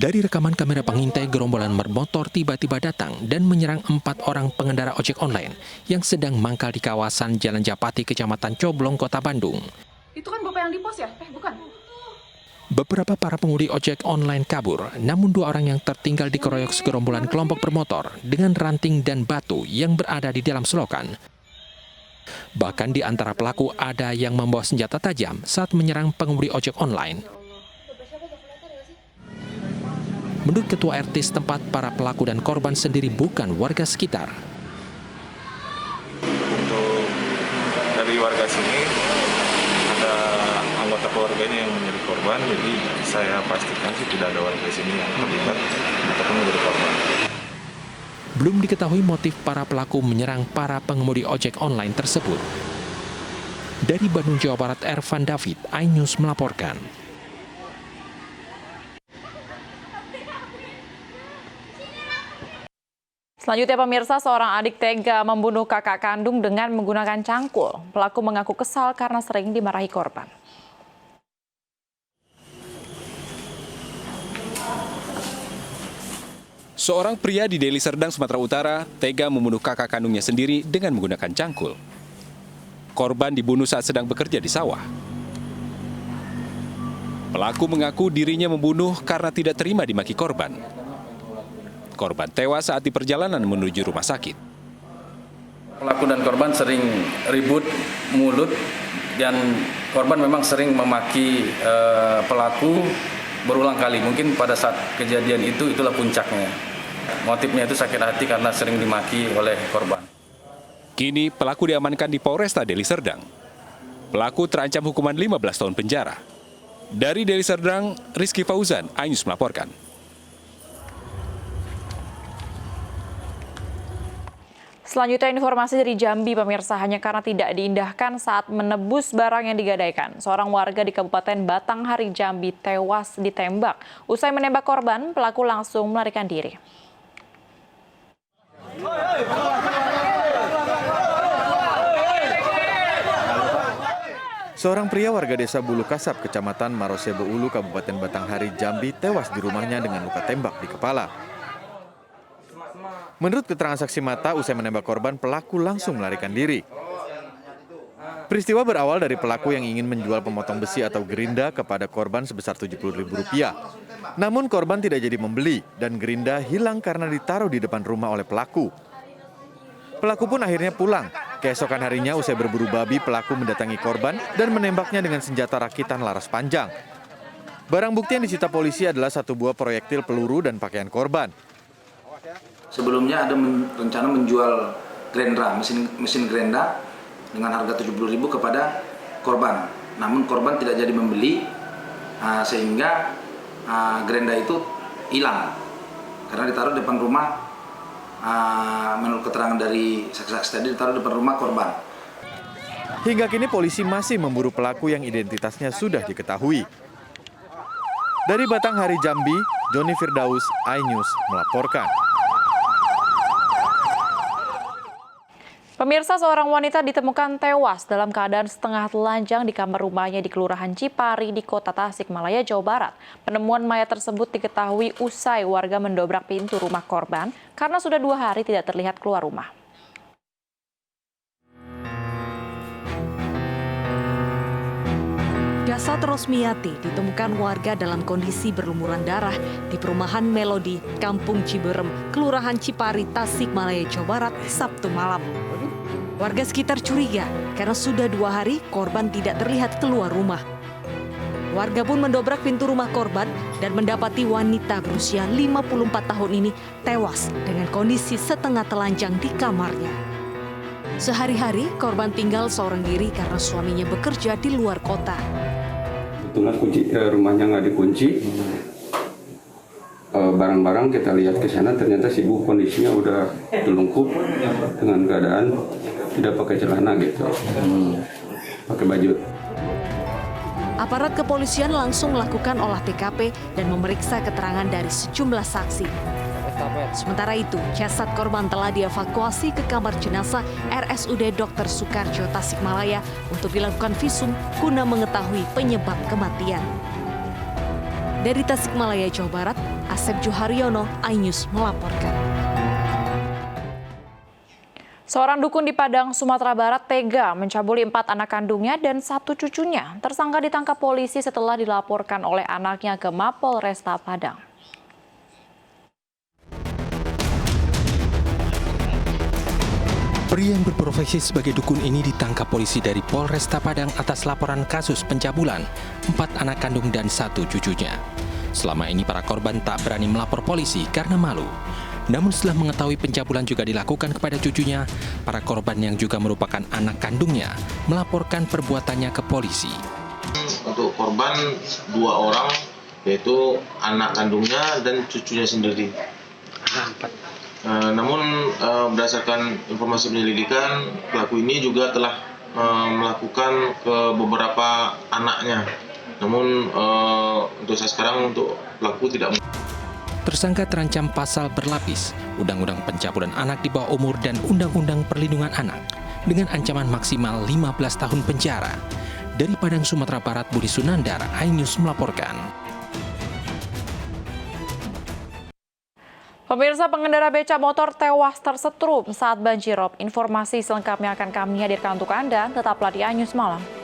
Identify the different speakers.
Speaker 1: Dari rekaman kamera pengintai, gerombolan bermotor tiba-tiba datang dan menyerang 4 orang pengendara ojek online yang sedang mangkal di kawasan Jalan Japati, Kecamatan Coblong, Kota Bandung.
Speaker 2: Itu kan bapak yang di pos ya? Bukan.
Speaker 1: Beberapa para pengemudi ojek online kabur, namun 2 orang yang tertinggal dikeroyok segerombolan kelompok bermotor dengan ranting dan batu yang berada di dalam selokan. Bahkan di antara pelaku ada yang membawa senjata tajam saat menyerang pengemudi ojek online. Menurut Ketua RT setempat, para pelaku dan korban sendiri bukan warga sekitar.
Speaker 3: Untuk dari warga sini, ada anggota keluarganya yang menjadi korban, jadi saya pastikan sih tidak ada warga sini yang terlibat ataupun menjadi korban.
Speaker 1: Belum diketahui motif para pelaku menyerang para pengemudi ojek online tersebut. Dari Bandung, Jawa Barat, Ervan David, iNews melaporkan.
Speaker 2: Selanjutnya pemirsa, seorang adik tega membunuh kakak kandung dengan menggunakan cangkul. Pelaku mengaku kesal karena sering dimarahi korban.
Speaker 4: Seorang pria di Deli Serdang, Sumatera Utara, tega membunuh kakak kandungnya sendiri dengan menggunakan cangkul. Korban dibunuh saat sedang bekerja di sawah. Pelaku mengaku dirinya membunuh karena tidak terima dimaki korban. Korban tewas saat di perjalanan menuju rumah sakit.
Speaker 5: Pelaku dan korban sering ribut mulut dan korban memang sering memaki pelaku berulang kali. Mungkin pada saat kejadian itulah puncaknya. Motifnya itu sakit hati karena sering dimaki oleh korban.
Speaker 4: Kini pelaku diamankan di Polresta Deli Serdang. Pelaku terancam hukuman 15 tahun penjara. Dari Deli Serdang, Rizky Fauzan, iNews melaporkan.
Speaker 2: Selanjutnya informasi dari Jambi, pemirsa, hanya karena tidak diindahkan saat menebus barang yang digadaikan. Seorang warga di Kabupaten Batanghari, Jambi tewas ditembak. Usai menembak korban, pelaku langsung melarikan diri.
Speaker 6: Seorang pria warga desa Bulu Kasap, Kecamatan Marosebo Ulu, Kabupaten Batanghari, Jambi tewas di rumahnya dengan luka tembak di kepala. Menurut keterangan saksi mata, usai menembak korban, pelaku langsung melarikan diri. Peristiwa berawal dari pelaku yang ingin menjual pemotong besi atau gerinda kepada korban sebesar Rp70.000. Namun korban tidak jadi membeli dan gerinda hilang karena ditaruh di depan rumah oleh pelaku. Pelaku pun akhirnya pulang. Keesokan harinya, usai berburu babi, pelaku mendatangi korban dan menembaknya dengan senjata rakitan laras panjang. Barang bukti yang disita polisi adalah 1 buah proyektil peluru dan pakaian korban.
Speaker 7: Sebelumnya ada rencana menjual Grendra, mesin Grendra dengan harga Rp70.000 kepada korban. Namun korban tidak jadi membeli, sehingga Grendra itu hilang karena ditaruh di depan rumah. Menurut keterangan dari saksi-saksi tadi, ditaruh di depan rumah korban.
Speaker 6: Hingga kini polisi masih memburu pelaku yang identitasnya sudah diketahui. Dari Batanghari, Jambi, Joni Firdaus, iNews melaporkan.
Speaker 2: Pemirsa, seorang wanita ditemukan tewas dalam keadaan setengah telanjang di kamar rumahnya di Kelurahan Cipari di Kota Tasikmalaya, Jawa Barat. Penemuan mayat tersebut diketahui usai warga mendobrak pintu rumah korban karena sudah 2 hari tidak terlihat keluar rumah.
Speaker 8: Jasad Rosmiati ditemukan warga dalam kondisi berlumuran darah di perumahan Melodi, Kampung Ciberem, Kelurahan Cipari, Tasikmalaya, Jawa Barat, Sabtu malam. Warga sekitar curiga karena sudah 2 hari korban tidak terlihat keluar rumah. Warga pun mendobrak pintu rumah korban dan mendapati wanita berusia 54 tahun ini tewas dengan kondisi setengah telanjang di kamarnya. Sehari-hari korban tinggal seorang diri karena suaminya bekerja di luar kota.
Speaker 9: Kebetulan kunci rumahnya nggak dikunci. Barang-barang kita lihat ke sana, ternyata si ibu kondisinya udah telungkup dengan keadaan tidak pakai celana gitu, pakai baju.
Speaker 8: Aparat kepolisian langsung melakukan olah TKP dan memeriksa keterangan dari sejumlah saksi. Sementara itu, jasad korban telah dievakuasi ke kamar jenazah RSUD Dr. Soekarjo Tasikmalaya untuk dilakukan visum guna mengetahui penyebab kematian. Dari Tasikmalaya, Jawa Barat, Asep Juharyono, iNews melaporkan.
Speaker 2: Seorang dukun di Padang, Sumatera Barat tega mencabuli 4 anak kandungnya dan 1 cucunya. Tersangka ditangkap polisi setelah dilaporkan oleh anaknya ke Mapolresta Padang.
Speaker 1: Pria yang berprofesi sebagai dukun ini ditangkap polisi dari Polresta Padang atas laporan kasus pencabulan 4 anak kandung dan 1 cucunya. Selama ini para korban tak berani melapor polisi karena malu. Namun setelah mengetahui pencabulan juga dilakukan kepada cucunya, para korban yang juga merupakan anak kandungnya melaporkan perbuatannya ke polisi.
Speaker 10: Untuk korban 2 orang, yaitu anak kandungnya dan cucunya sendiri. Namun berdasarkan informasi penyelidikan, pelaku ini juga telah melakukan ke beberapa anaknya. Namun untuk saat sekarang untuk pelaku tidak.
Speaker 1: Tersangka terancam pasal berlapis, Undang-Undang Pencabulan Anak di bawah umur dan Undang-Undang Perlindungan Anak dengan ancaman maksimal 15 tahun penjara. Dari Padang, Sumatera Barat, Budi Sunandar, iNews melaporkan.
Speaker 2: Pemirsa, pengendara beca motor tewas tersetrum saat banjirop. Informasi selengkapnya akan kami hadirkan untuk Anda. Tetaplah di iNews Malam.